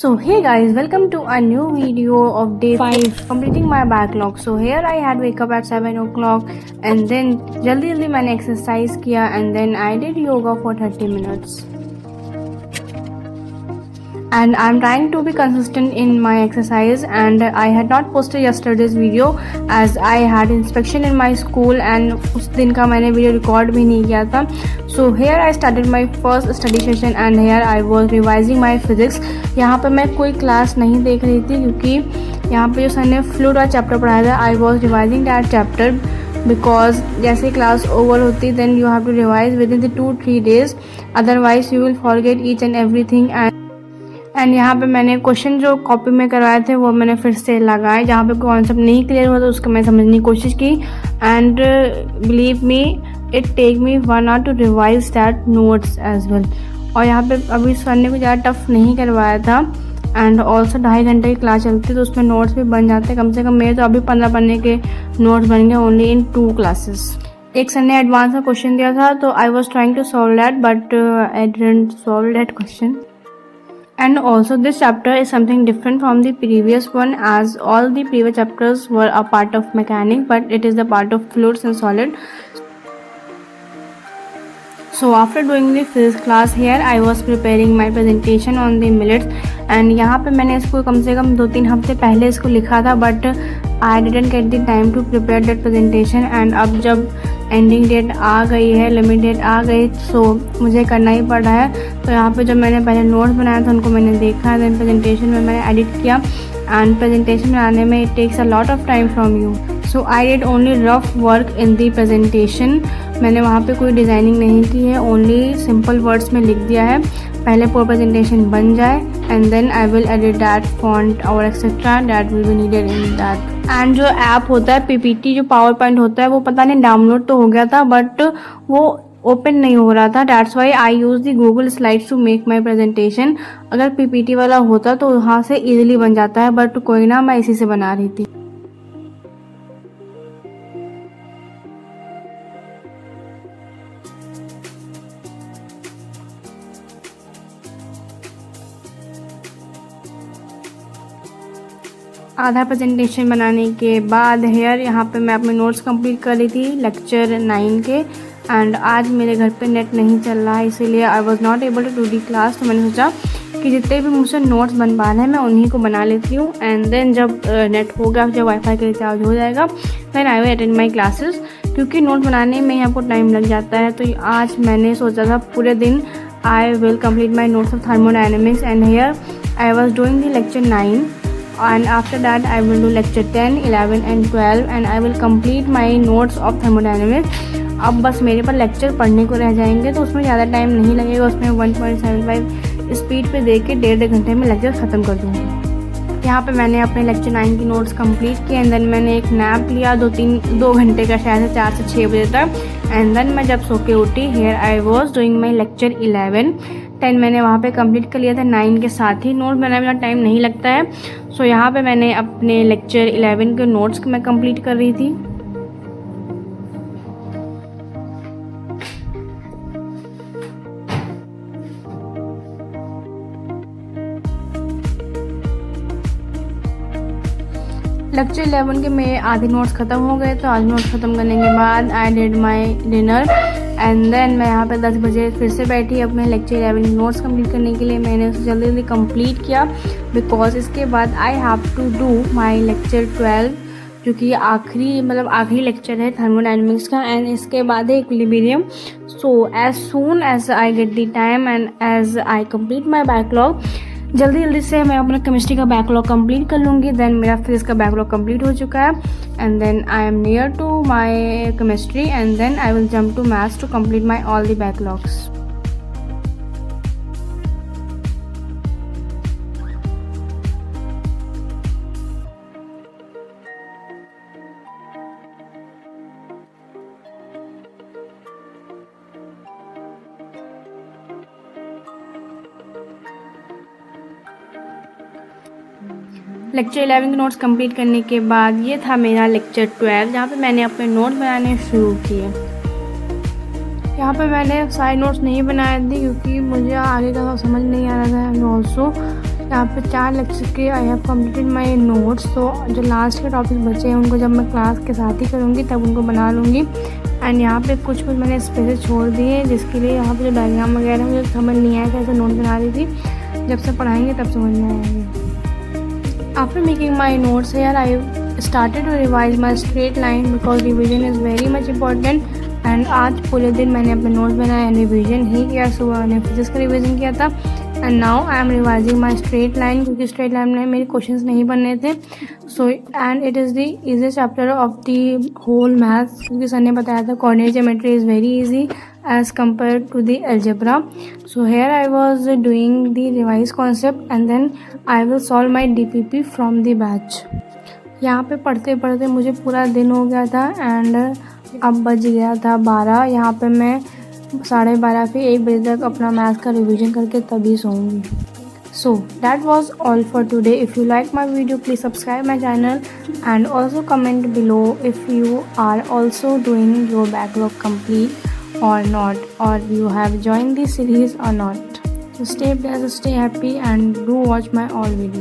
So hey guys, welcome to a new video of day 5 completing my backlog. So here I had wake up at 7 o'clock and then जल्दी मैंने exercise किया and then I did yoga for 30 minutes. And I'm trying to be consistent in my exercise, and I had not posted yesterday's video as I had inspection in my school and उस दिन का मैंने video record भी नहीं किया था. So here I started my first study session and here I was revising my physics. यहाँ पे मैं कोई क्लास नहीं देख रही थी क्योंकि यहाँ पे जो सर ने फ्लूइड वाला चैप्टर पढ़ाया था, I was revising that chapter because जैसे क्लास ओवर होती then you have to revise within the 2-3 days, otherwise you will forget each and everything. And यहाँ पे मैंने क्वेश्चन जो कॉपी में करवाए थे वो मैंने फिर से लगाए. जहाँ पे कॉन्सेप्ट नहीं क्लियर हुआ तो उसको मैं समझने की कोशिश की and believe me it take me 1 hour to revise that notes as well. और यहाँ पे अभी सर ने कुछ ज़्यादा टफ नहीं करवाया था एंड ऑल्सो 2.5 घंटे की क्लास चलती है तो उसमें नोट्स भी बन जाते हैं. कम से कम मेरे तो अभी 15 पन्ने के नोट्स बन गए ओनली इन 2 क्लासेस. एक सर ने एडवांस का क्वेश्चन दिया था तो I was trying to solve that but I didn't solve that question. And also this chapter is something different from the previous one as all the previous chapters were a part of mechanics but it is the part of fluids and solid. So after doing the physics class here I was preparing my presentation on the millets and यहाँ पे मैंने इसको कम से कम 2-3 हफ्ते पहले इसको लिखा था but I didn't get the time to prepare that presentation and अब जब एंडिंग डेट आ गई है, लिमिट डेट आ गई सो मुझे करना ही पड़ रहा है. तो यहाँ पे जब मैंने पहले नोट्स बनाया था उनको मैंने देखा देन प्रेजेंटेशन में मैंने एडिट किया एंड प्रेजेंटेशन बनाने में it takes a lot of time from you. So I did only rough work in the presentation. मैंने वहाँ पे कोई डिज़ाइनिंग नहीं की है, ओनली सिंपल वर्ड्स में लिख दिया है. पहले पूरा प्रेजेंटेशन बन जाए and then I will edit that font और et cetera that will be needed in that. And जो ऐप होता है पीपीटी जो पावर पॉइंट होता है वो पता नहीं डाउनलोड तो हो गया था बट वो ओपन नहीं हो रहा था. That's why I use the Google slides to make my presentation. अगर पीपीटी वाला होता तो वहाँ से इजीली बन जाता है बट कोई ना, मैं इसी से बना रही थी. आधा प्रेजेंटेशन बनाने के बाद हेयर यहाँ पे मैं अपने नोट्स कंप्लीट कर रही थी लेक्चर 9 के एंड आज मेरे घर पे नेट नहीं चल रहा है इसीलिए I was not able to do the class. तो मैंने सोचा कि जितने भी मुझसे नोट्स बन पा रहे हैं मैं उन्हीं को बना लेती हूँ एंड देन जब नेट होगा, जब वाईफाई का रिचार्ज हो जाएगा then I will attend my classes. क्योंकि नोट बनाने में आपको टाइम लग जाता है तो आज मैंने सोचा था पूरे दिन I will complete my notes of thermodynamics and here I was doing the lecture 9. And after that I will do lecture 10, 11 and 12 and I will complete my notes of thermodynamics. अब बस मेरे पर लेक्चर पढ़ने को रह जाएंगे तो उसमें ज़्यादा टाइम नहीं लगेगा. उसमें 1.75 स्पीड पे दे के 1.5 घंटे में लेक्चर ख़त्म कर दूँगी. यहाँ पे मैंने अपने लेक्चर 9 की नोट्स कंप्लीट किए एंड देन मैंने एक नैप लिया 2 घंटे का, शायद 4 से 6 बजे तक. एंड देन मैं जब सो के उठी here I was doing my lecture 11. 10 मैंने वहाँ पे कंप्लीट कर लिया था 9 के साथ ही. नोट बनाने में टाइम नहीं लगता है सो यहाँ पे मैंने अपने लेक्चर 11 के नोट्स मैं कंप्लीट कर रही थी. लेक्चर 11 के मेरे आधे नोट्स ख़त्म हो गए तो आधे नोट्स ख़त्म करने के बाद I did my dinner and then मैं यहाँ पे 10 बजे फिर से बैठी अपने लेक्चर 11 नोट्स कंप्लीट करने के लिए. मैंने उसे जल्दी जल्दी कंप्लीट किया बिकॉज इसके बाद I have to do my lecture 12 जो कि आखिरी लेक्चर है थर्मोडायनेमिक्स का एंड इसके बाद है equilibrium. So as soon as I get the time and as I complete my backlog जल्दी से मैं अपना केमिस्ट्री का बैकलॉग कंप्लीट कर लूँगी. देन मेरा फिजिक्स का बैकलॉग कंप्लीट हो चुका है and then I am near to my chemistry and then I will jump to maths to complete my all the backlogs. Lecture 11 के नोट्स कंप्लीट करने के बाद ये था मेरा लेक्चर 12 जहाँ पे मैंने अपने नोट बनाने शुरू किए. यहाँ पे मैंने सारे नोट्स नहीं बनाए थे क्योंकि मुझे आगे का समझ नहीं आ रहा था एंड ऑल्सो यहाँ पे 4 लेक्चर के I have completed my notes. तो जो लास्ट के टॉपिक बचे हैं उनको जब मैं क्लास के साथ ही करूँगी तब उनको बना लूँगी। एंड यहाँ पे कुछ मैंने स्पेसेस छोड़ दिए हैं जिसके लिए यहाँ पे जो डायग्राम वगैरह मुझे समझ नहीं आया, कैसे नोट बना रही थी, जब से पढ़ाएंगे तब समझ में आएंगे। After making my notes here I started to revise my straight line because revision is very much important। And आज पूरे दिन मैंने अपने नोट्स बनाए एंड रिविजन ही किया। सुबह मैंने फिजिक्स का रिविजन किया था and now I am revising my straight line, क्योंकि स्ट्रेट लाइन में मेरे क्वेश्चंस नहीं बनने थे। So and it is the easiest chapter of the whole maths, क्योंकि सर ने बताया था coordinate geometry is very easy as compared to the algebra। So here I was doing the revised concept and then I will solve my DPP from the batch। यहाँ पे पढ़ते पढ़ते मुझे पूरा दिन हो गया था एंड अब बज गया था 12। यहाँ पे मैं 12:30 से 1 बजे तक अपना मैथ्स का रिवीजन करके तभी सोऊंगी। So that was all for today। If you like my video, please subscribe my channel and also comment below if you are also doing your backlog complete or not, or you have joined the series or not। So stay blessed, stay happy and do watch my all videos।